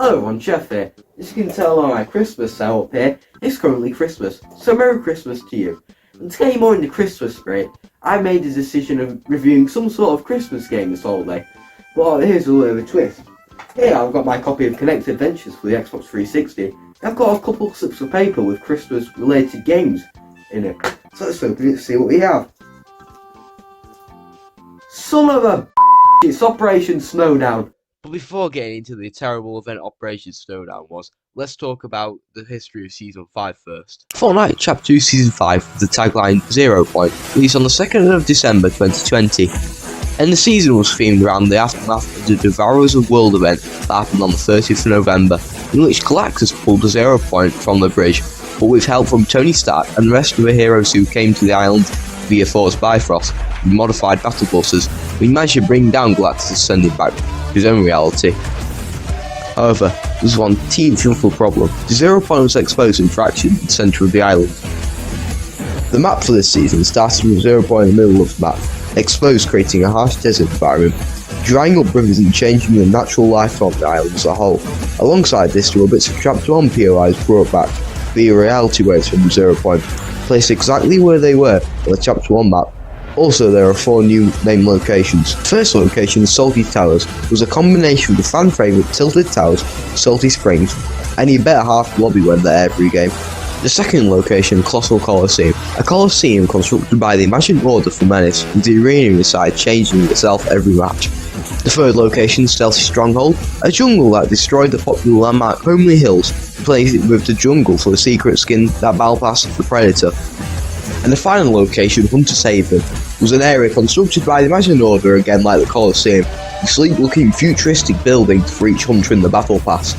Hello, I'm Jeff here. As you can tell on my Christmas setup here, it's currently Christmas, so Merry Christmas to you. And to get you more in the Christmas spirit, I made the decision of reviewing some sort of Christmas game this holiday. But here's a little bit of a twist. Here I've got my copy of Connect Adventures for the Xbox 360. I've got a couple of slips of paper with Christmas related games in it. So let's open it to see what we have. Son of a it's Operation Snowdown. But before getting into the terrible event Operation Snowdown was, let's talk about the history of Season 5 first. Fortnite Chapter 2 Season 5 with the tagline 0 Point released on the 2nd of December 2020. And the season was themed around the aftermath of the Devourers of World event that happened on the 30th of November, in which Galactus pulled a 0 Point from the bridge, but with help from Tony Stark and the rest of the heroes who came to the island via Force Bifrost with modified battle buses, we managed to bring down Galactus sending back to his own reality. However, there was one teeny simple problem. The 0 Point was exposed in fraction in the centre of the island. The map for this season started with 0 Point in the middle of the map, exposed, creating a harsh desert environment, drying up rivers and changing the natural life of the island as a whole. Alongside this, there were bits of Chapter 1 POIs brought back via reality waves from the 0 Point, placed exactly where they were on the Chapter 1 map. Also, there are 4 new named locations. The first location, Salty Towers, was a combination of the fan favourite Tilted Towers, Salty Springs, and you better half lobby when there every game. The second location, Colossal Coliseum, a coliseum constructed by the Imagined Order for Menace, with the arena inside changing itself every match. The third location, Stealthy Stronghold, a jungle that destroyed the popular landmark Homely Hills, replaced it with the jungle for the secret skin that bypassed the Predator. And the final location, Hunter's Haven, was an area constructed by the Imagined Order, again like the Coliseum, with sleek-looking futuristic buildings for each hunter in the Battle Pass.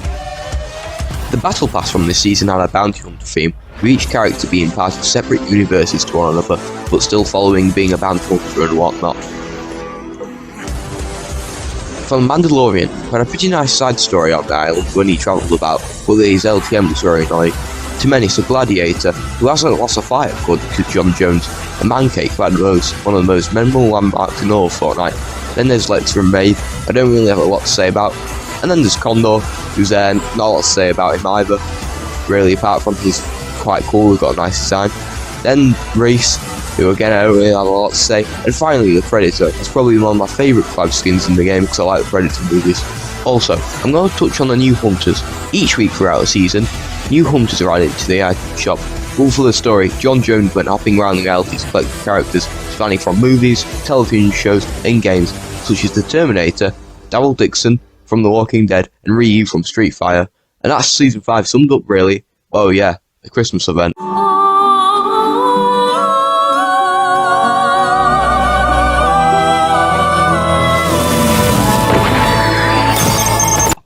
The Battle Pass from this season had a bounty hunter theme, with each character being part of separate universes to one another, but still following being a bounty hunter and whatnot. From Mandalorian, who had a pretty nice side story on the island when he travelled about, but his LTM was very annoying, to Menace, a gladiator who hasn't lost a fight according to John Jones, a mancake who had one of the most memorable landmarks in all of Fortnite. Then there's Lex from Maeve, I don't really have a lot to say about. And then there's Condor, who's not a lot to say about him either, really, apart from he's quite cool, he's got a nice design. Then Reese, who again I don't really have a lot to say. And finally the Predator, it's probably one of my favourite cloud skins in the game because I like the Predator movies. Also, I'm going to touch on the new hunters. Each week throughout the season, new hunters are added to the item shop. All for the story, John Jones went hopping around the reality to collect characters spanning from movies, television shows, and games such as The Terminator, Daryl Dixon from The Walking Dead, and Ryu from Street Fighter. And that's Season 5 summed up really. Oh yeah, the Christmas event.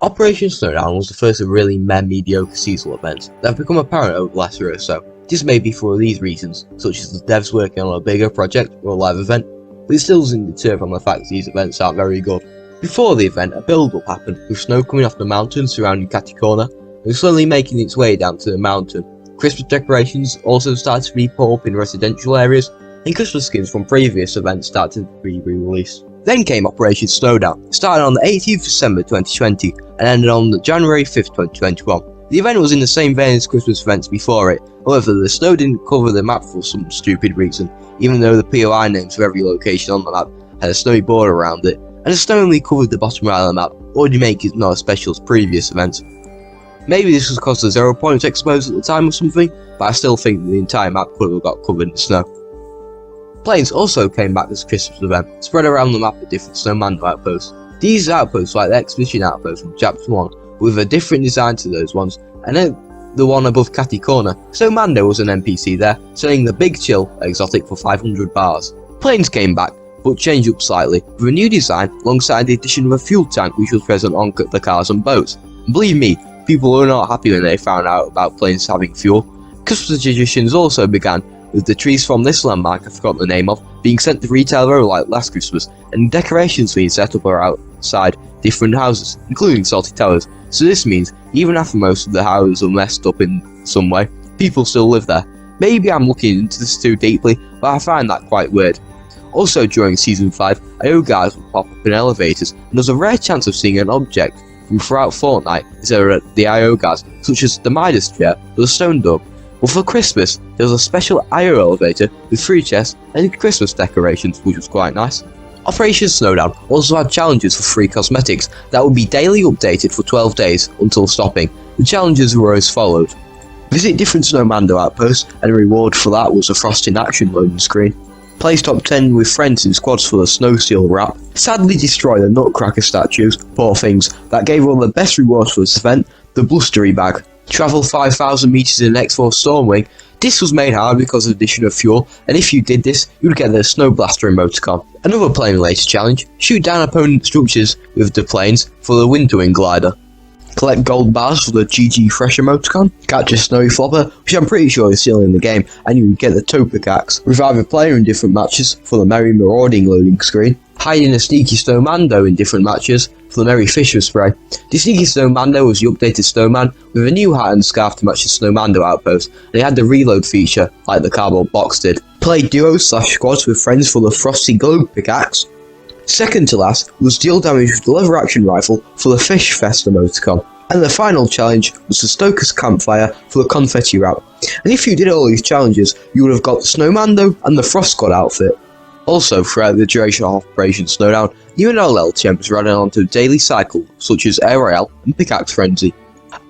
Operation Snowdown was the first of really mediocre seasonal events that have become apparent over the last year or so. This may be for these reasons, such as the devs working on a bigger project or a live event, but it still doesn't deter from the fact these events aren't very good. Before the event, a build-up happened, with snow coming off the mountain surrounding Caticona, and slowly making its way down to the mountain. Christmas decorations also started to be put up in residential areas, and Christmas skins from previous events started to be re-released. Then came Operation Snowdown, started on the 18th of December 2020 and ended on January 5th, 2021. The event was in the same vein as Christmas events before it, however the snow didn't cover the map for some stupid reason, even though the POI names for every location on the map had a snowy border around it, and the snow only covered the bottom right of the map, already making it not as special as previous events. Maybe this was because the 0 Point was exposed at the time or something, but I still think the entire map could have got covered in snow. Planes also came back as a Christmas event, spread around the map at different snowman outposts. These outposts were like the expedition outposts from Chapter 1, with a different design to those ones, and then the one above Caticona. So Mando was an NPC there, selling the Big Chill exotic for 500 bars. Planes came back, but changed up slightly, with a new design alongside the addition of a fuel tank which was present on the cars and boats. And believe me, people were not happy when they found out about planes having fuel. Christmas traditions also began, with the trees from this landmark I forgot the name of being sent to retail row like last Christmas, and decorations being set up or outside different houses, including Salty Towers. So this means, even after most of the houses are messed up in some way, people still live there. Maybe I'm looking into this too deeply, but I find that quite weird. Also during Season 5, IO guys would pop up in elevators, and there's a rare chance of seeing an object from throughout Fortnite is the IO guys, such as the Midas chair or the stone dog. But for Christmas, there was a special IO elevator with 3 chests and Christmas decorations, which was quite nice. Operation Snowdown also had challenges for free cosmetics that would be daily updated for 12 days until stopping. The challenges were as followed. Visit different Snowmando outposts, and a reward for that was a Frost in Action loading screen. Place top 10 with friends in squads for the Snow Steel wrap. Sadly destroy the Nutcracker statues, poor things, that gave one of the best rewards for this event, the Blustery bag. Travel 5,000 meters in an X4 Stormwing. This was made hard because of the addition of fuel, and if you did this, you would get the Snow Blaster emoticon. Another plane related challenge, shoot down opponent structures with the planes for the Windwing glider. Collect gold bars for the GG Fresh emoticon. Catch a snowy flopper, which I'm pretty sure is still in the game, and you would get the toe pickaxe. Revive a player in different matches for the Merry Marauding loading screen. Hide in a Sneaky Snowmando in different matches for the Merry Fisher spray. The Sneaky Snowmando was the updated snowman with a new hat and scarf to match the Snowmando outpost, and it had the reload feature like the cardboard box did. Play duos/squads with friends for the Frosty Globe pickaxe. Second to last was deal damage with the lever action rifle for the Fish Fest emoticon. And the final challenge was the Stoker's Campfire for the Confetti wrap. And if you did all these challenges, you would have got the Snowmando and the Frost Squad outfit. Also, throughout the duration of Operation Snowdown, new and old LTMs were added onto daily cycle, such as Air Royale and Pickaxe Frenzy.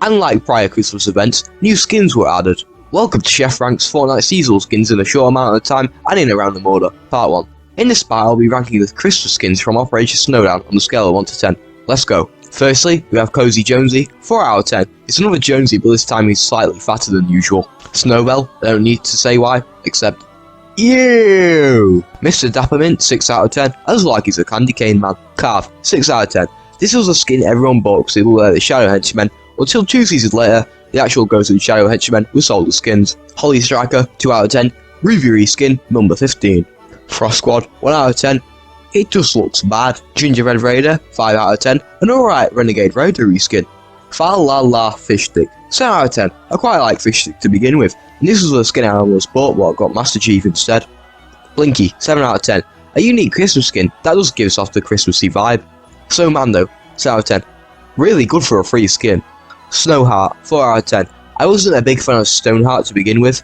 Unlike prior Christmas events, new skins were added. Welcome to Chef Rank's Fortnite seasonal skins in a short amount of time and in a random order. Part 1. In this part, I'll be ranking the Christmas skins from Operation Snowdown on the scale of 1 to 10. Let's go. Firstly, we have Cozy Jonesy, 4 out of 10. It's another Jonesy, but this time he's slightly fatter than usual. Snowbell, I don't need to say why, except ew! Mr. Dappermint, 6 out of 10. I just like he's a candy cane man. Carve, 6 out of 10. This was a skin everyone bought because it would wear the Shadow Henchmen, until 2 seasons later, the actual Ghost of the Shadow Henchmen was sold as skins. Holly Striker, 2 out of 10. Ruby skin, number 15. Frost Squad, 1 out of 10. It just looks bad. Gingerbread Raider, 5 out of 10. An alright Renegade Raider reskin. Fa La La Fish Stick, 7 out of 10. I quite like Fish Stick to begin with, and this was a skin I almost bought but I got Master Chief instead. Blinky, 7 out of 10. A unique Christmas skin that does give us off the Christmassy vibe. Snowmando, 7 out of 10. Really good for a free skin. Snowheart, 4 out of 10. I wasn't a big fan of Stoneheart to begin with.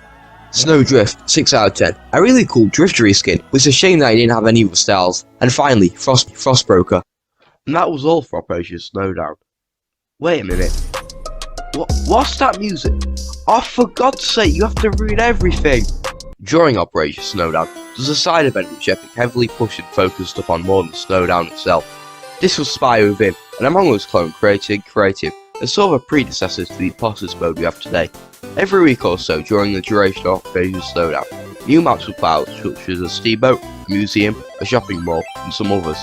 Snowdrift, 6 out of 10. A really cool driftery skin, but it's a shame that I didn't have any of the styles. And finally, Frostbroker. And that was all for Operation Snowdown. Wait a minute. What's that music? Oh, for God's sake, you have to read everything! During Operation Snowdown, there was a side event which Epic heavily pushed and focused upon more than Snowdown itself. This was Spy Within, an Among Us clone creative, as sort of a predecessor to the Imposters mode we have today. Every week or so during the duration of Operation Snowdown, new maps were put out such as a steamboat, a museum, a shopping mall, and some others.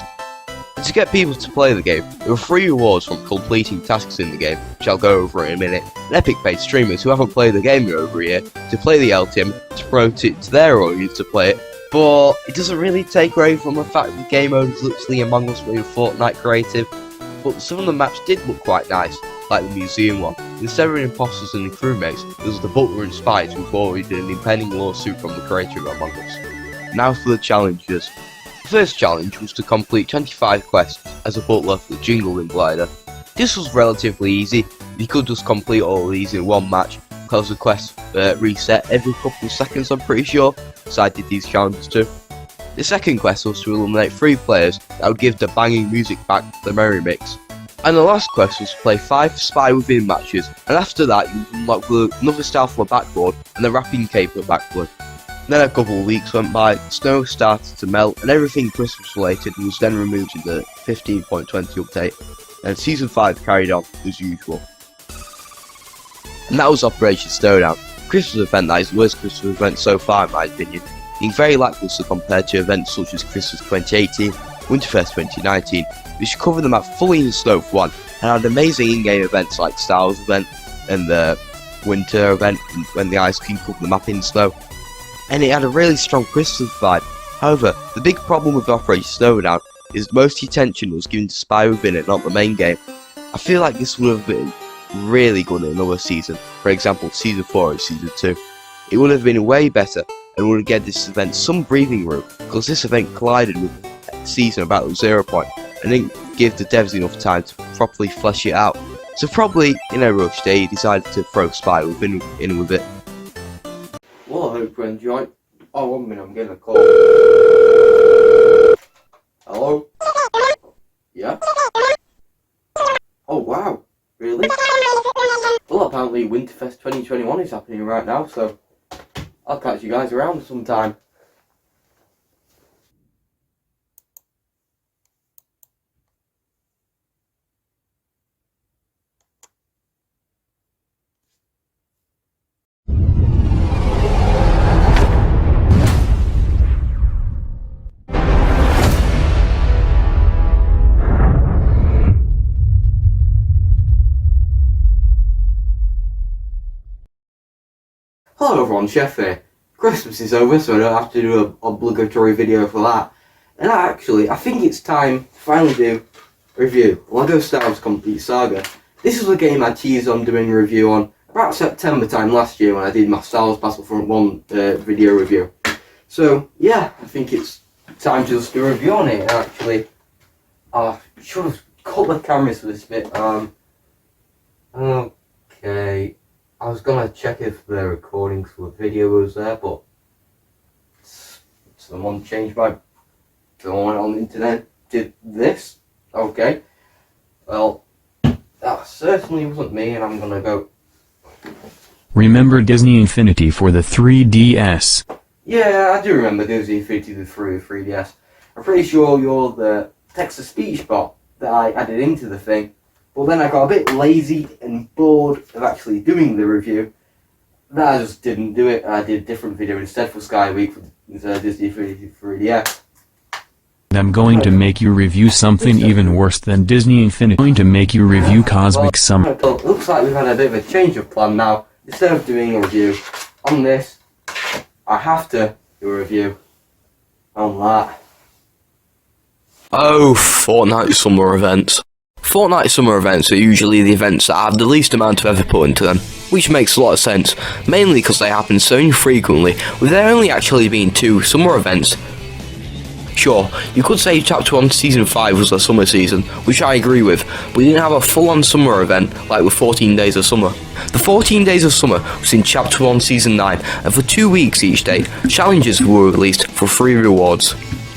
And to get people to play the game, there were free rewards from completing tasks in the game, which I'll go over in a minute, and Epic paid streamers who haven't played the game in over a year to play the LTM to promote it to their audience to play it, but it doesn't really take away from the fact that the game mode is literally Among Us with Fortnite creative, but some of the maps did look quite nice, like the museum one. Instead of imposters and the crewmates, it was the butler and spies who avoided an impending lawsuit from the creator of Among Us. Now for the challenges. The first challenge was to complete 25 quests as a butler for the Jingling Glider. This was relatively easy, you could just complete all of these in one match, because the quests reset every couple of seconds I'm pretty sure, so I did these challenges too. The second quest was to eliminate 3 players that would give the banging music back to the Merry Mix. And the last quest was to play 5 Spy Within matches, and after that you unlock another Stealth backboard and the Wrapping Caper backboard. Then a couple of weeks went by, snow started to melt, and everything Christmas related was then removed in the 15.20 update, and Season 5 carried on as usual. And that was Operation Snowdown, a Christmas event that is the worst Christmas event so far in my opinion, being very lackluster compared to events such as Christmas 2018, Winterfest 2019, which covered the map fully in snow for one, and had amazing in-game events like Star Wars event and the Winter event when the Ice King covered the map in snow. And it had a really strong Christmas vibe. However, the big problem with Operation Snowdown is most attention was given to Spy Within and not the main game. I feel like this would have been really good in another season, for example Season 4 or Season 2. It would have been way better and would have given this event some breathing room, because this event collided with the season about 0 point, and give the devs enough time to properly flesh it out. So probably in a rush they decided to throw Spyro in with it. Well, I hope you enjoyed. Oh, 1 minute, I'm getting a call. Hello? Yeah? Oh, wow. Really? Well, apparently Winterfest 2021 is happening right now, so I'll catch you guys around sometime. Hello everyone, Chef here. Christmas is over, so I don't have to do an obligatory video for that. And I think it's time to finally do a review. LEGO Star Wars Complete Saga. This was a game I teased on doing a review on about September time last year when I did my Star Wars Battlefront 1 video review. So yeah, I think it's time to just do a review on it. Actually, I should have cut the cameras for this bit. Okay. I was gonna check if the recordings for the video was there, but someone changed my phone on the internet, did this. Okay. Well, that certainly wasn't me, and I'm gonna go. Remember Disney Infinity for the 3DS? Yeah, I do remember Disney Infinity for the 3DS. I'm pretty sure you're the text-to-speech bot that I added into the thing. But then I got a bit lazy and bored of actually doing the review. That I just didn't do it. I did a different video instead for Sky Week for Disney Infinity 3DS. I'm going to make you review something even worse than Disney Infinity. I'm going to make you review Cosmic Summer. Well, looks like we've had a bit of a change of plan now. Instead of doing a review on this, I have to do a review on that. Oh, Fortnite summer events. Fortnite summer events are usually the events that have the least amount of effort put into them, which makes a lot of sense, mainly because they happen so infrequently, with there only actually being 2 summer events. Sure, you could say Chapter 1 Season 5 was a summer season, which I agree with, but we didn't have a full-on summer event like with 14 Days of Summer. The 14 Days of Summer was in Chapter 1 Season 9, and for 2 weeks each day, challenges were released for free rewards.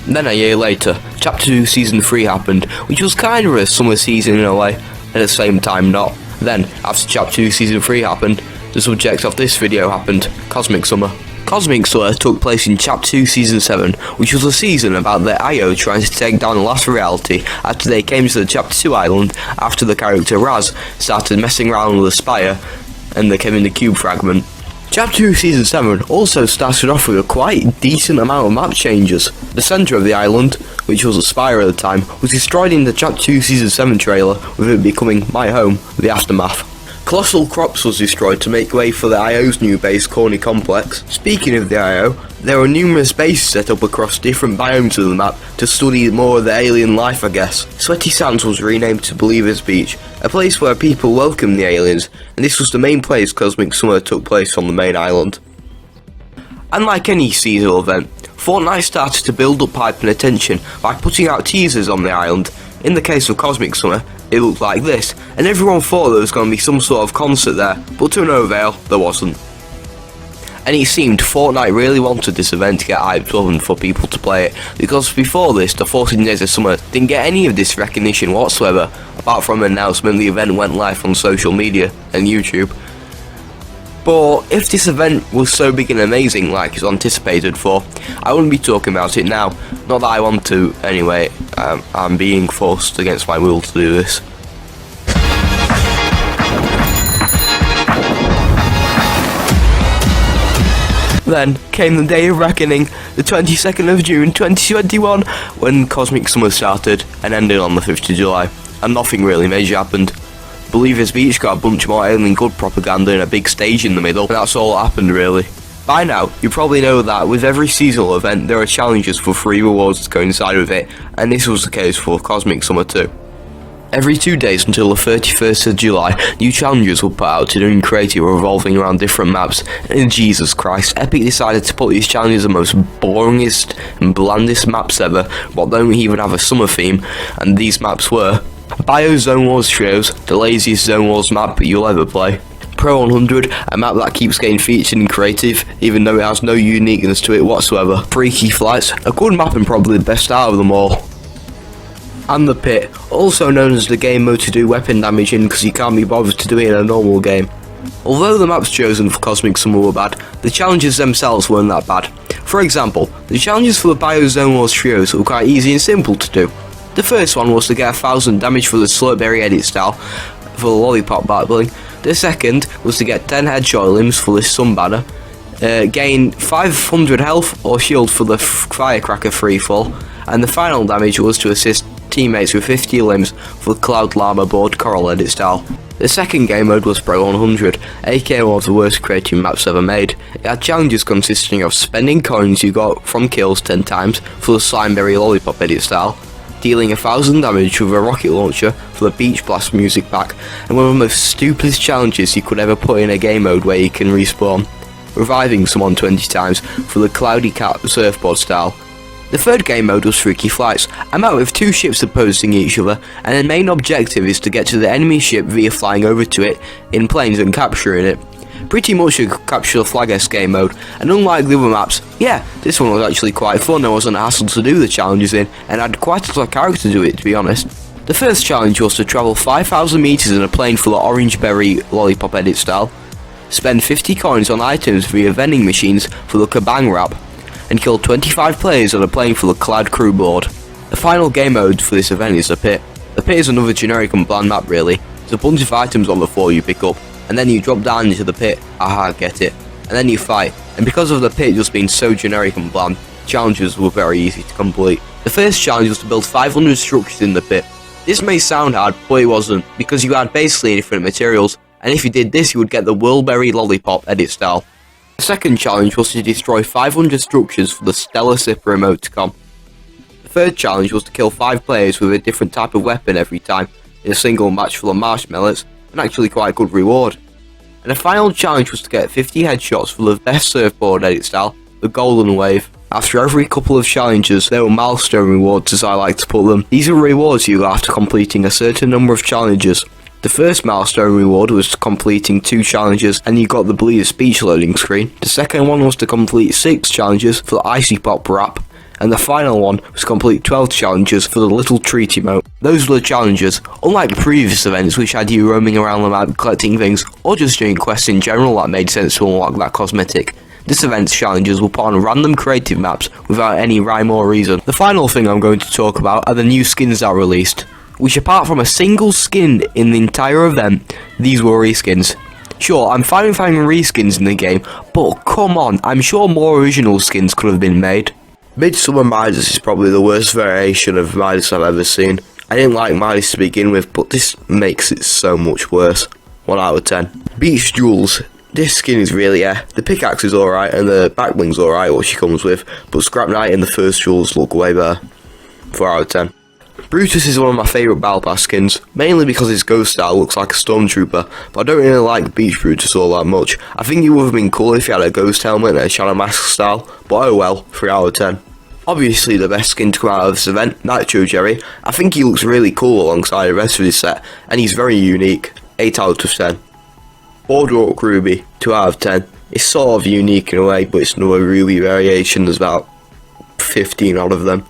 Then a year later, Chapter 2 Season 3 happened, which was kind of a summer season in a way, at the same time not. Then, after Chapter 2 Season 3 happened, the subject of this video happened, Cosmic Summer. Cosmic Summer took place in Chapter 2 Season 7, which was a season about the IO trying to take down the last reality after they came to the Chapter 2 island after the character Raz started messing around with a spire and they came in the cube fragment. Chapter 2 Season 7 also started off with a quite decent amount of map changes. The centre of the island, which was a spire at the time, was destroyed in the Chapter 2 Season 7 trailer, with it becoming My Home, the aftermath. Colossal Crops was destroyed to make way for the IO's new base, Corny Complex. Speaking of the IO, there are numerous bases set up across different biomes of the map to study more of the alien life, I guess. Sweaty Sands was renamed to Believer's Beach, a place where people welcome the aliens, and this was the main place Cosmic Summer took place on the main island. Unlike any seasonal event, Fortnite started to build up hype and attention by putting out teasers on the island. In the case of Cosmic Summer, it looked like this, and everyone thought there was going to be some sort of concert there, but to no avail, there wasn't. And it seemed Fortnite really wanted this event to get hyped up and for people to play it, because before this, the 14 Days of Summer didn't get any of this recognition whatsoever, apart from an announcement the event went live on social media and YouTube. But if this event was so big and amazing like it's anticipated for, I wouldn't be talking about it now. Not that I want to, anyway. I'm being forced against my will to do this. Then came the day of reckoning, the 22nd of June 2021, when Cosmic Summer started and ended on the 5th of July, and nothing really major happened. Believer's Beach got a bunch more alien good propaganda and a big stage in the middle, and that's all that happened really. By now, you probably know that with every seasonal event there are challenges for free rewards to coincide with it, and this was the case for Cosmic Summer too. Every 2 days until the 31st of July, new challenges were put out to do in creative revolving around different maps, and Jesus Christ, Epic decided to put these challenges the most boringest and blandest maps ever, but don't even have a summer theme, and these maps were Bio Zone Wars Trios, the laziest Zone Wars map you'll ever play. Pro 100, a map that keeps getting featured in creative, even though it has no uniqueness to it whatsoever. Freaky Flights, a good map and probably the best out of them all. And the Pit, also known as the game mode to do weapon damage in because you can't be bothered to do it in a normal game. Although the maps chosen for Cosmic Summer were bad, the challenges themselves weren't that bad. For example, the challenges for the Bio Zone Wars Trios were quite easy and simple to do. The first one was to get 1000 damage for the Slurpberry edit style for the lollipop battling. The second was to get 10 headshot limbs for the Sun Banner, gain 500 health or shield for the Firecracker freefall, and the final damage was to assist teammates with 50 limbs for the Cloud Llama board Coral edit style. The second game mode was Pro 100, aka one of the worst creative maps ever made. It had challenges consisting of spending coins you got from kills 10 times for the Slimeberry Lollipop edit style, dealing 1000 damage with a rocket launcher for the Beach Blast music pack, and one of the most stupidest challenges you could ever put in a game mode where you can respawn, reviving someone 20 times for the Cloudy Cat surfboard style. The third game mode was Freaky Flights, a map with 2 ships opposing each other, and the main objective is to get to the enemy ship via flying over to it in planes and capturing it. Pretty much a capture the flag-esque game mode, and unlike the other maps, yeah, this one was actually quite fun. There wasn't a hassle to do the challenges in, and I had quite a lot of character to do it, to be honest. The first challenge was to travel 5,000 meters in a plane full of Orange Berry Lollipop edit style, spend 50 coins on items via vending machines for the Kabang wrap, and kill 25 players on a plane full of Cloud Crew board. The final game mode for this event is the Pit. The Pit is another generic and bland map really. There's a bunch of items on the floor you pick up, and then you drop down into the pit, aha, get it, and then you fight, and because of the pit just being so generic and bland, challenges were very easy to complete. The first challenge was to build 500 structures in the pit. This may sound hard, but it wasn't, because you had basically different materials, and if you did this you would get the Whirlberry Lollipop edit style. The second challenge was to destroy 500 structures for the Stellar Sipper emoticon. The third challenge was to kill 5 players with a different type of weapon every time, in a single match full of marshmallows, and actually quite a good reward. And the final challenge was to get 50 headshots for the best surfboard edit style, the Golden Wave. After every couple of challenges, there were milestone rewards as I like to put them. These are rewards you got after completing a certain number of challenges. The first milestone reward was completing 2 challenges and you got the Bleeder speech loading screen. The second one was to complete 6 challenges for the Icy Pop wrap. And the final one was to complete 12 challenges for the Little Treat emote. Those were the challenges, unlike previous events which had you roaming around the map collecting things, or just doing quests in general that made sense to unlock that cosmetic. This event's challenges were put on random creative maps without any rhyme or reason. The final thing I'm going to talk about are the new skins that were released, which apart from a single skin in the entire event, these were reskins. Sure, I'm fine with having reskins in the game, but come on, I'm sure more original skins could have been made. Midsummer Midas is probably the worst variation of Midas I've ever seen. I didn't like Midas to begin with, but this makes it so much worse. 1 out of 10. Beach Jewels. This skin is really the pickaxe is alright and the backwing's alright what she comes with, but Scrap Knight and the first jewels look way better. 4 out of 10. Brutus is one of my favourite Battle Pass skins, mainly because his ghost style looks like a stormtrooper, but I don't really like Beach Brutus all that much. I think he would have been cool if he had a ghost helmet and a Shadow Mask style, but oh well, 3 out of 10. Obviously the best skin to come out of this event, Nitro Jerry. I think he looks really cool alongside the rest of his set, and he's very unique, 8 out of 10. Boardwalk Ruby, 2 out of 10. It's sort of unique in a way, but it's another Ruby variation, there's about 15 out of them.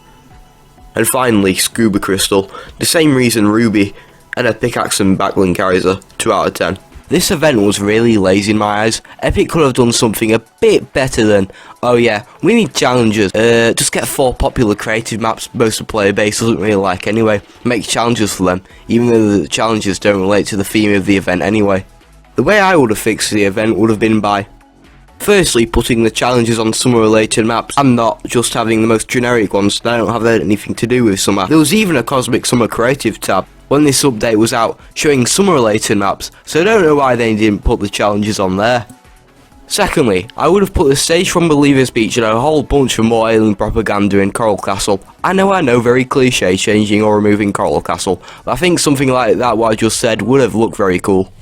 And finally, Scuba Crystal, the same reason Ruby and a pickaxe and backbling carries her, 2 out of 10. This event was really lazy in my eyes. Epic could have done something a bit better than, oh yeah, we need challenges. Just get 4 popular creative maps most of the player base doesn't really like anyway. Make challenges for them, even though the challenges don't relate to the theme of the event anyway. The way I would have fixed the event would have been by firstly putting the challenges on summer related maps and not just having the most generic ones that don't have anything to do with summer. There was even a Cosmic Summer Creative tab when this update was out showing summer related maps, so I don't know why they didn't put the challenges on there. Secondly, I would have put the stage from Believer's Beach and a whole bunch of more alien propaganda in Coral Castle. I know, very cliche changing or removing Coral Castle, but I think something like that what I just said would have looked very cool.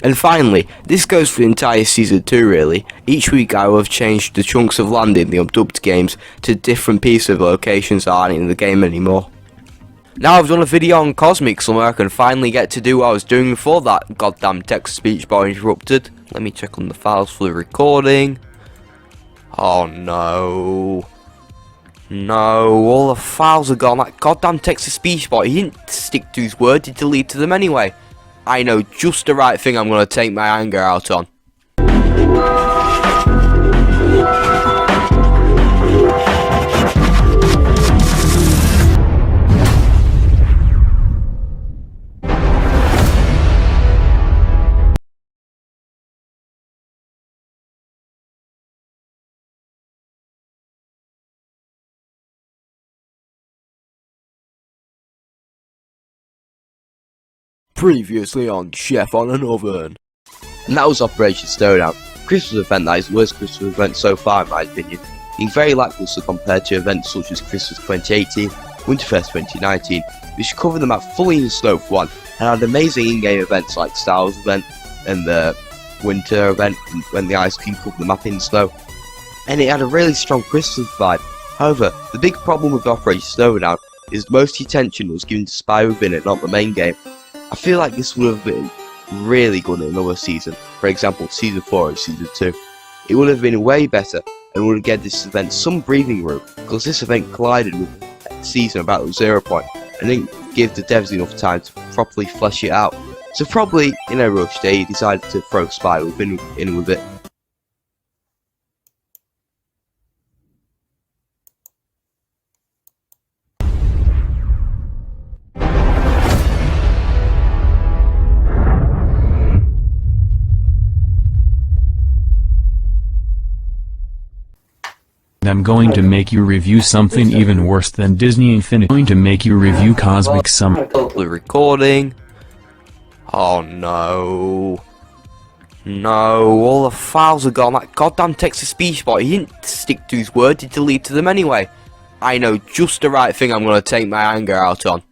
And finally, this goes for the entire season 2 really. Each week I will have changed the chunks of land in the Abduct games to different pieces of locations that aren't in the game anymore. Now I've done a video on Cosmic Summer, I can finally get to do what I was doing before that goddamn text-to-speech bar interrupted. Let me check on the files for the recording. Oh no. No, all the files are gone. That goddamn text-to-speech bot, he didn't stick to his word, he deleted them anyway. I know just the right thing I'm going to take my anger out on. Previously on Chef on an Oven. And that was Operation Snowdown, a Christmas event that is the worst Christmas event so far in my opinion, being very lackluster compared to events such as Christmas 2018, Winterfest 2019, which covered them out fully in the snow for one, and had amazing in-game events like Star Wars event and the winter event when the ice cream covered the map in snow, and it had a really strong Christmas vibe. However, the big problem with Operation Snowdown is most attention was given to Spy Within it, not the main game. I feel like this would have been really good in another season, for example season 4 or season 2. It would have been way better and would have given this event some breathing room, because this event collided with a season about 0 point and didn't give the devs enough time to properly flesh it out. So probably in a rush they decided to throw Spy Within in with it. I'm going to make you review something even worse than Disney Infinity. I'm going to make you review Cosmic Summer. The recording. Oh no. No, all the files are gone. That goddamn text-to-speech bot, he didn't stick to his word, he deleted them anyway. I know just the right thing I'm going to take my anger out on.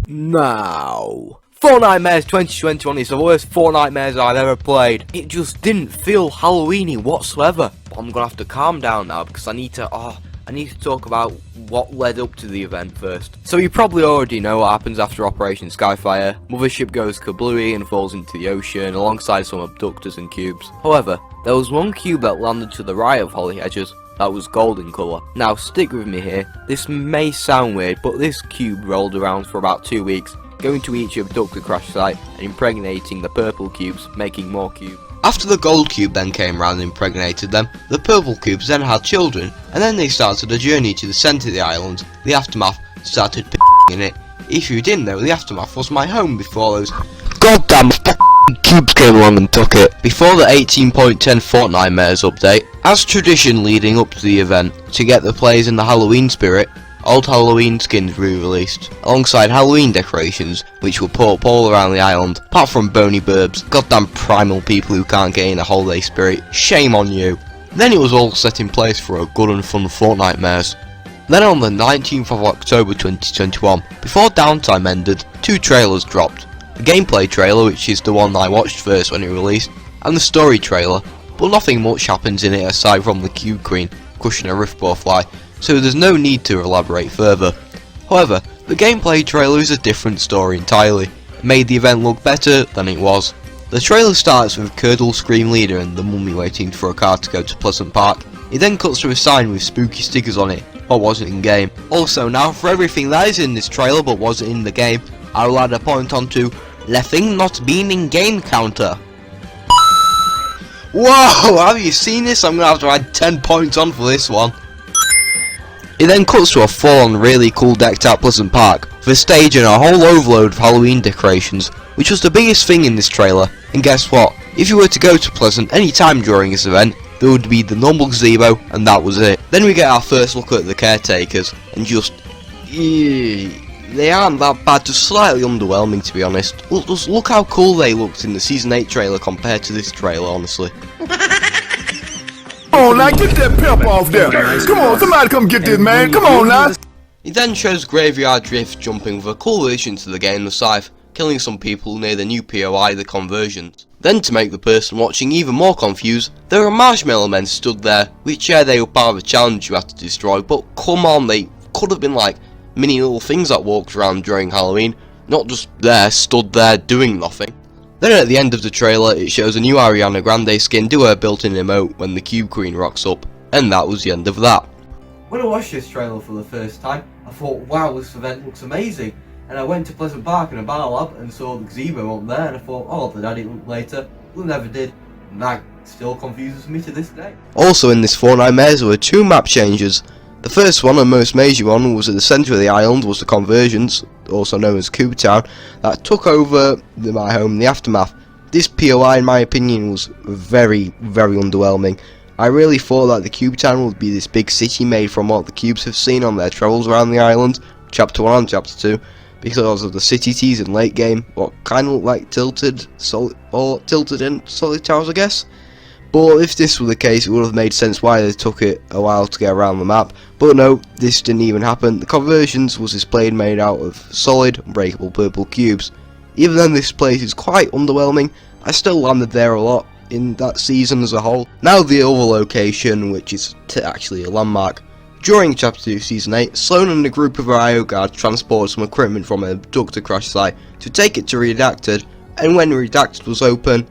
Now, Fortnitemares 2021 is the worst Fortnitemares I've ever played. It just didn't feel Halloweeny whatsoever. But I'm gonna have to calm down now because I need to talk about what led up to the event first. So you probably already know what happens after Operation Skyfire. Mothership goes kablooey and falls into the ocean alongside some abductors and cubes. However, there was one cube that landed to the right of Holly Hedges that was golden colour. Now stick with me here, this may sound weird, but this cube rolled around for about 2 weeks, going to each abductor crash site and impregnating the purple cubes, making more cubes. After the gold cube then came around and impregnated them, the purple cubes then had children, and then they started a journey to the centre of the island. The Aftermath started in it. If you didn't know, the Aftermath was my home before those goddamn cubes came along and took it. Before the 18.10 Fortnitemares update, as tradition leading up to the event, to get the players in the Halloween spirit, old Halloween skins were released, alongside Halloween decorations, which were put up all around the island, apart from bony burbs, goddamn primal people who can't get in the holiday spirit, shame on you. Then it was all set in place for a good and fun Fortnitemares. Then on the 19th of October 2021, before downtime ended, 2 trailers dropped. The gameplay trailer, which is the one I watched first when it released, and the story trailer, but nothing much happens in it aside from the Cube Queen crushing a rift butterfly, so there's no need to elaborate further. However, the gameplay trailer is a different story entirely. It made the event look better than it was. The trailer starts with Curdle Scream Leader and the mummy waiting for a car to go to Pleasant Park. It then cuts to a sign with spooky stickers on it, or wasn't in game. Also now, for everything that is in this trailer but wasn't in the game, I will add a point onto the thing not being in game counter. Whoa, have you seen this? I'm gonna have to add 10 points on for this one. It then cuts to a full-on really cool decked out Pleasant Park, with a stage and a whole overload of Halloween decorations, which was the biggest thing in this trailer, and guess what? If you were to go to Pleasant any time during this event, there would be the normal gazebo, and that was it. Then we get our first look at the caretakers, and just, they aren't that bad, just slightly underwhelming to be honest. Just look how cool they looked in the Season 8 trailer compared to this trailer, honestly. Come on now, get that pimp off there. Come on, somebody come get this man, come on now. It then shows Graveyard Drift jumping with a cool addition to the game, the Scythe, killing some people near the new POI, the Conversions. Then to make the person watching even more confused, there are marshmallow men stood there, which they were part of a challenge you had to destroy, but come on, they could have been like mini little things that walked around during Halloween, not just there, stood there doing nothing. Then at the end of the trailer, it shows a new Ariana Grande skin do her built-in emote when the Cube Queen rocks up, and that was the end of that. When I watched this trailer for the first time, I thought, wow, this event looks amazing. And I went to Pleasant Park in a bar lab and saw the gazebo up there, and I thought, oh, I'll add it later. Well, never did. And that still confuses me to this day. Also in this Fortnitemares there were two map changes. The first one, and most major one, was at the centre of the island, was the Conversions, also known as Cube Town, that took over my home in the aftermath. This POI, in my opinion, was very, very underwhelming. I really thought that the Cube Town would be this big city made from what the cubes have seen on their travels around the island, Chapter 1 and Chapter 2, because of the city teas in late game, what kind of looked like tilted and solid towers, I guess. But if this were the case, it would have made sense why they took it a while to get around the map. But no, this didn't even happen. The Conversions was displayed made out of solid, unbreakable purple cubes. Even though this place is quite underwhelming, I still landed there a lot in that season as a whole. Now the other location, which is actually a landmark. During Chapter 2 Season 8, Sloan and a group of her IO guards transported some equipment from an abductor crash site to take it to Redacted, and when Redacted was open,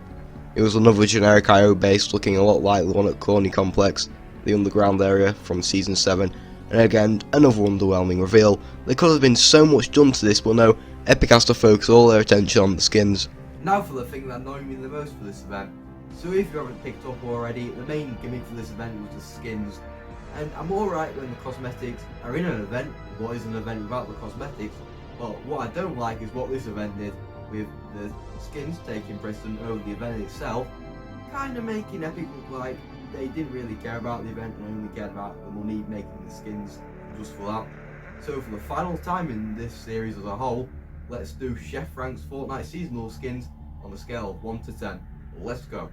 it was another generic IO base looking a lot like the one at Corny Complex, the underground area from Season 7, and again, another underwhelming reveal. There could have been so much done to this, but no, Epic has to focus all their attention on the skins. Now for the thing that annoyed me the most for this event. So if you haven't picked up already, the main gimmick for this event was the skins. And I'm alright when the cosmetics are in an event. What is an event without the cosmetics? But what I don't like is what this event did with the skins taking precedent over the event itself, kind of making Epic look like they didn't really care about the event and only cared about the money making the skins just for that. So for the final time in this series as a whole, let's do Chef Frank's Fortnite seasonal skins on a scale of 1 to 10. Let's go.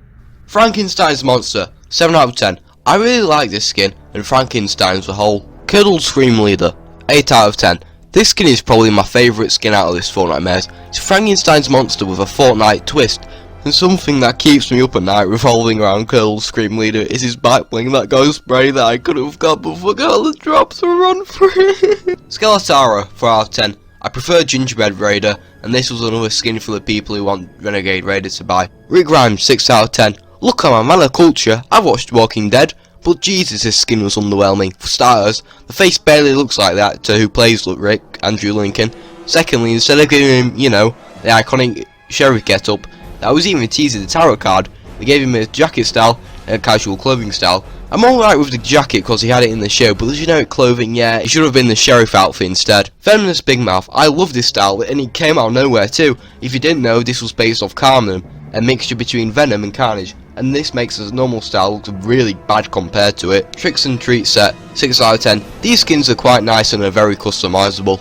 Frankenstein's Monster, 7 out of 10. I really like this skin, and Frankenstein as a whole. Curdled Scream Leader, 8 out of 10. This skin is probably my favourite skin out of this Fortnitemares. It's Frankenstein's Monster with a Fortnite twist, and something that keeps me up at night revolving around Curdled Scream Leader is his back bling, that ghost spray that I could have got but forgot the drops were on free. Skeletara, 4 out of 10. I prefer Gingerbread Raider, and this was another skin for the people who want Renegade Raider to buy. Rick Grimes, 6 out of 10. Look at my mana culture, I've watched Walking Dead, but Jesus, this skin was underwhelming. For starters, the face barely looks like the actor who plays Rick, Andrew Lincoln. Secondly, instead of giving him, the iconic sheriff getup that was even teased in the tarot card, they gave him a jacket style and a casual clothing style. I'm alright with the jacket because he had it in the show, but the generic clothing, yeah, it should have been the sheriff outfit instead. Feminist Big Mouth, I love this style, and it came out of nowhere too. If you didn't know, this was based off Carmen, a mixture between Venom and Carnage, and this makes his normal style look really bad compared to it. Tricks and Treats set, 6 out of 10. These skins are quite nice and are very customizable.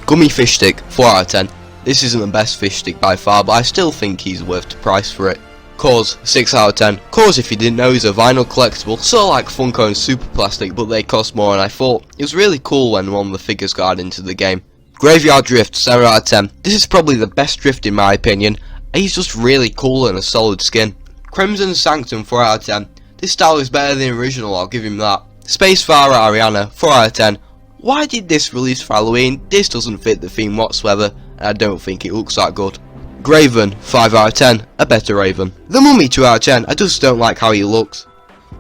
Gummy Fish Stick, 4 out of 10. This isn't the best fish stick by far, but I still think he's worth the price for it. Cause, 6 out of 10. Cause, if you didn't know, is a vinyl collectible, sort of like Funko and Super Plastic, but they cost more, and I thought it was really cool when one of the figures got added into the game. Graveyard Drift, 7 out of 10. This is probably the best drift in my opinion. He's just really cool and a solid skin. Crimson Sanctum, 4 out of 10. This style is better than the original, I'll give him that. Spacefarer Ariana, 4 out of 10. Why did this release for Halloween? This doesn't fit the theme whatsoever, and I don't think it looks that good. Graven, 5 out of 10, a better Raven. The Mummy, 2 out of 10, I just don't like how he looks.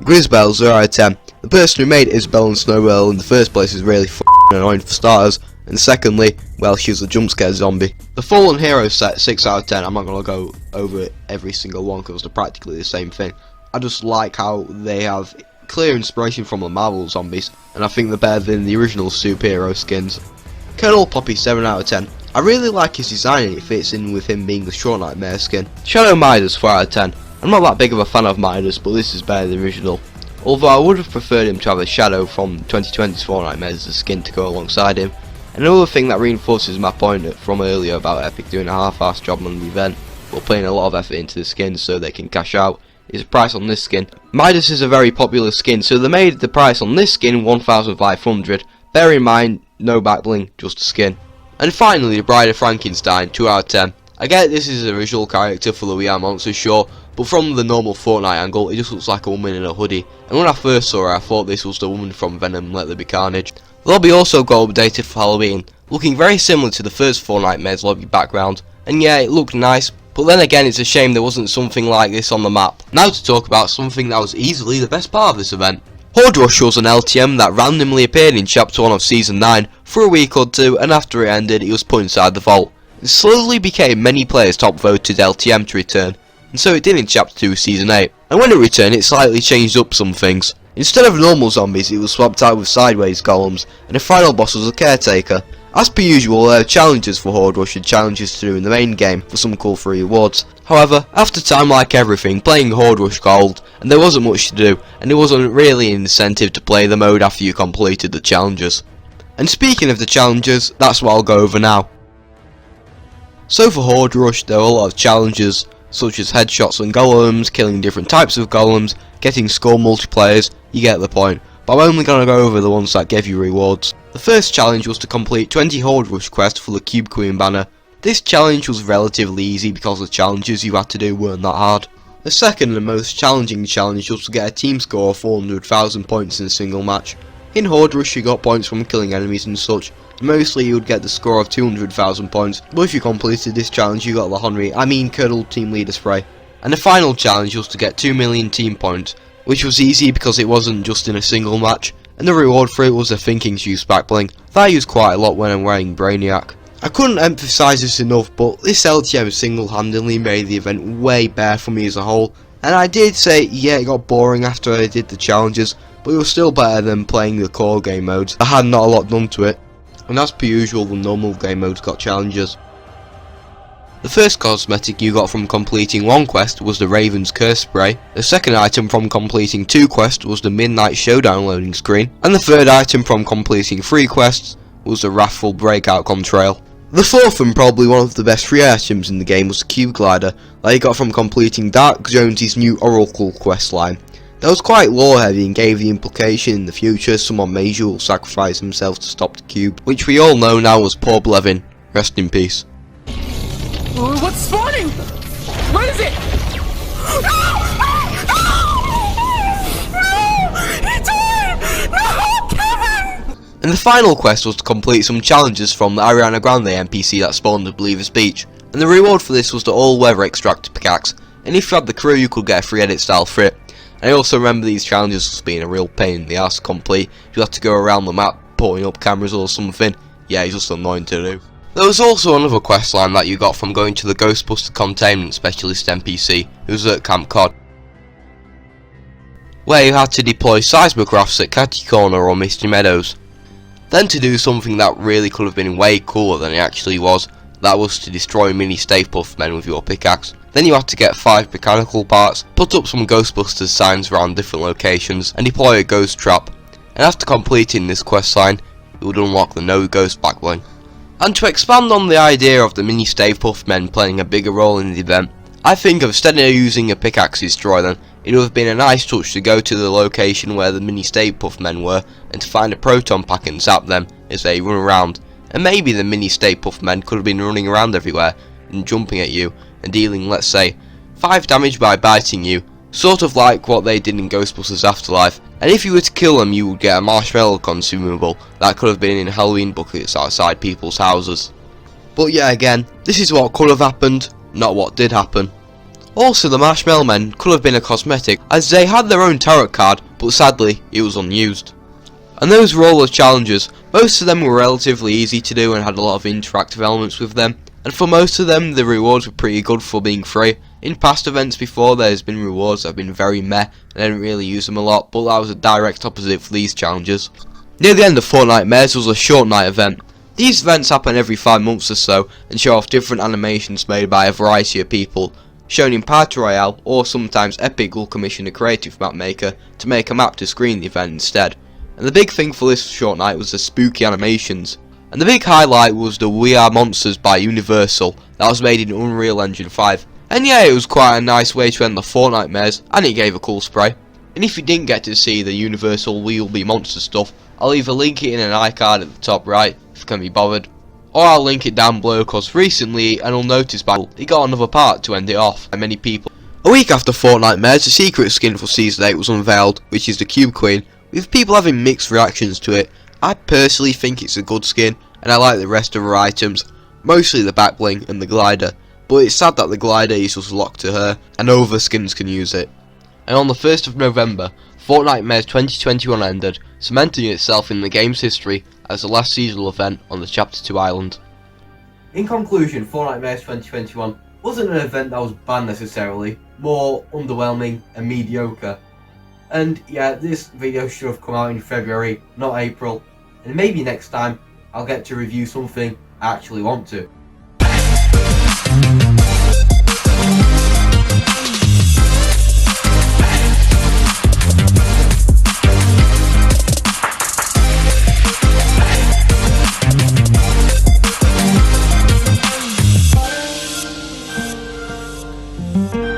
Grisbell, 0 out of 10. The person who made Isabelle and Snowbell in the first place is really annoying for starters, and secondly, well, she was a jump scare zombie. The Fallen Hero set, 6 out of 10, I'm not going to go over it every single one because they're practically the same thing. I just like how they have clear inspiration from the Marvel zombies, and I think they're better than the original superhero skins. Colonel Poppy, 7 out of 10. I really like his design and it fits in with him being the Short Nightmare skin. Shadow Midas, 4 out of 10. I'm not that big of a fan of Midas, but this is better than the original. Although I would have preferred him to have a shadow from 2020's Fortnitemares as a skin to go alongside him. Another thing that reinforces my point from earlier about Epic doing a half-assed job on the event, but putting a lot of effort into the skins so they can cash out, is the price on this skin. Midas is a very popular skin, so they made the price on this skin 1,500. Bear in mind, no back bling, just a skin. And finally, the Bride of Frankenstein, 2 out of 10. I get this is a visual character for the VR monster, sure, but from the normal Fortnite angle, it just looks like a woman in a hoodie. And when I first saw her, I thought this was the woman from Venom, Let There Be Carnage. The lobby also got updated for Halloween, looking very similar to the first Fortnitemares lobby background. And yeah, it looked nice, but then again it's a shame there wasn't something like this on the map. Now to talk about something that was easily the best part of this event. Horde Rush was an LTM that randomly appeared in Chapter 1 of Season 9 for a week or two, and after it ended it was put inside the vault. It slowly became many players' top voted LTM to return, and so it did in Chapter 2 Season 8. And when it returned it slightly changed up some things. Instead of normal zombies it was swapped out with sideways golems, and the final boss was a caretaker. As per usual, there are challenges for Horde Rush and challenges to do in the main game for some cool free rewards. However, after time, like everything, playing Horde Rush got old, and there wasn't much to do, and there wasn't really an incentive to play the mode after you completed the challenges. And speaking of the challenges, that's what I'll go over now. So for Horde Rush, there are a lot of challenges, such as headshots on golems, killing different types of golems, getting skull multiplayers, you get the point. But I'm only going to go over the ones that gave you rewards. The first challenge was to complete 20 Horde Rush quests for the Cube Queen banner. This challenge was relatively easy because the challenges you had to do weren't that hard. The second and most challenging challenge was to get a team score of 400,000 points in a single match. In Horde Rush you got points from killing enemies and such, and mostly you would get the score of 200,000 points, but if you completed this challenge you got the Curdled Team Leader spray. And the final challenge was to get 2 million team points, which was easy because it wasn't just in a single match, and the reward for it was a Thinking Juice back bling that I use quite a lot when I'm wearing Brainiac. I couldn't emphasise this enough, but this LTM single-handedly made the event way better for me as a whole, and I did say yeah it got boring after I did the challenges, but it was still better than playing the core game modes that had not a lot done to it, and as per usual the normal game modes got challenges. The first cosmetic you got from completing one quest was the Raven's Curse spray, the second item from completing 2 quests was the Midnight Showdown loading screen, and the third item from completing 3 quests was the Wrathful Breakout contrail. The fourth and probably one of the best free items in the game was the Cube Glider that you got from completing Dark Jones's new Oracle questline. That was quite lore heavy and gave the implication in the future someone major will sacrifice himself to stop the cube, which we all know now was poor Blevin. Rest in peace. What's spawning? What is it? No! He died! No, Kevin! And the final quest was to complete some challenges from the Ariana Grande NPC that spawned at Believer's Beach, and the reward for this was the all-weather extractor pickaxe, and if you had the crew you could get a free edit style for it. And I also remember these challenges as being a real pain in the ass to complete. You had to go around the map putting up cameras or something. Yeah, it's just annoying to do. There was also another questline that you got from going to the Ghostbuster Containment Specialist NPC, who was at Camp Cod, where you had to deploy seismographs at Catty Corner or Misty Meadows. Then to do something that really could have been way cooler than it actually was, that was to destroy mini Stay Puft Men with your pickaxe. Then you had to get 5 mechanical parts, put up some Ghostbusters signs around different locations, and deploy a ghost trap. And after completing this questline, you would unlock the No Ghost backbling. And to expand on the idea of the mini Stay Puft Men playing a bigger role in the event, I think instead of using a pickaxe to destroy them, it would have been a nice touch to go to the location where the mini Stay Puft Men were and to find a proton pack and zap them as they run around. And maybe the mini Stay Puft Men could have been running around everywhere and jumping at you and dealing, let's say, 5 damage by biting you, sort of like what they did in Ghostbusters Afterlife. And if you were to kill them you would get a marshmallow consumable that could have been in Halloween buckets outside people's houses. But yeah, again, this is what could have happened, not what did happen. Also, the Marshmallow Men could have been a cosmetic, as they had their own tarot card, but sadly it was unused. And those were all the challenges. Most of them were relatively easy to do and had a lot of interactive elements with them, and for most of them the rewards were pretty good for being free. In past events before, there's been rewards that have been very meh and I didn't really use them a lot, but that was a direct opposite for these challenges. Near the end of Fortnitemares was a short night event. These events happen every 5 months or so and show off different animations made by a variety of people. shown in Party Royale, or sometimes Epic will commission a creative map maker to make a map to screen the event instead. And the big thing for this short night was the spooky animations. And the big highlight was the We Are Monsters by Universal that was made in Unreal Engine 5. And yeah, it was quite a nice way to end the Fortnitemares, and it gave a cool spray. And if you didn't get to see the Universal We Will Be Monster stuff, I'll either link it in an iCard at the top right, if you can be bothered, or I'll link it down below, cause recently an unnoticed battle, it got another part to end it off by many people. A week after Fortnitemares, the secret skin for Season 8 was unveiled, which is the Cube Queen, with people having mixed reactions to it. I personally think it's a good skin, and I like the rest of her items, mostly the back bling and the glider, but it's sad that the glider is just locked to her, and other skins can use it. And on the 1st of November, Fortnitemares 2021 ended, cementing itself in the game's history as the last seasonal event on the Chapter 2 island. In conclusion, Fortnitemares 2021 wasn't an event that was bad necessarily, more underwhelming and mediocre. And yeah, this video should have come out in February, not April, and maybe next time I'll get to review something I actually want to. Thank you.